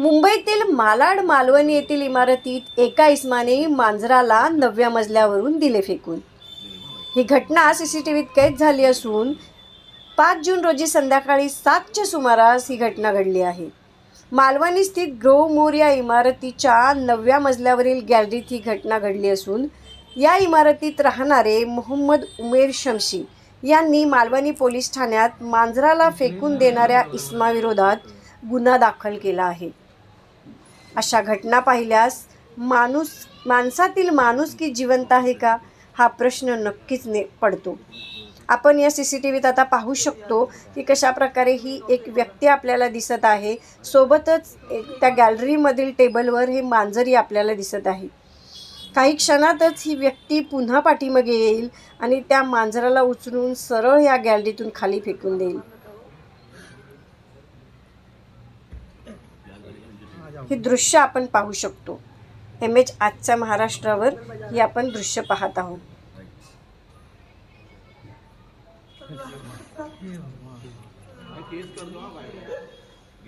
मुंबईतील मालाड मालवण येथील इमारतीत एका इसमाने मांजराला 9व्या मजल्यावरून दिले फेकून. ही घटना CCTVत कैद झाली असून 5 जून रोजी संध्याकाळी 7च्या सुमारास ही घटना घडली आहे. मालवणी स्थित ग्रोव्ह मोर या इमारतीच्या 9व्या मजल्यावरील गॅलरीत ही घटना घडली असून या इमारतीत राहणारे मोहम्मद उमेर शमशी यांनी मालवणी पोलीस ठाण्यात मांजराला फेकून देणाऱ्या इसमाविरोधात गुन्हा दाखल केला आहे. अशा घटना पाहिल्यास माणसातील माणुसकी जिवंत आहे का हा प्रश्न नक्कीच पडतो. आपण या CCTVत आता पाहू शकतो की कशा प्रकारे ही एक व्यक्ती आपल्याला दिसत आहे. सोबतच त्या गॅलरीमधील टेबलवर हे मांजरही आपल्याला दिसत आहे. काही क्षणातच ही व्यक्ती पुन्हा पाठीमागे येईल आणि त्या मांजराला उचलून सरळ या गॅलरीतून खाली फेकून देईल. हे दृश्य आपण पाहू शकतो. MH आजच्या महाराष्ट्रावर ही आपण दृश्य पाहत आहोत.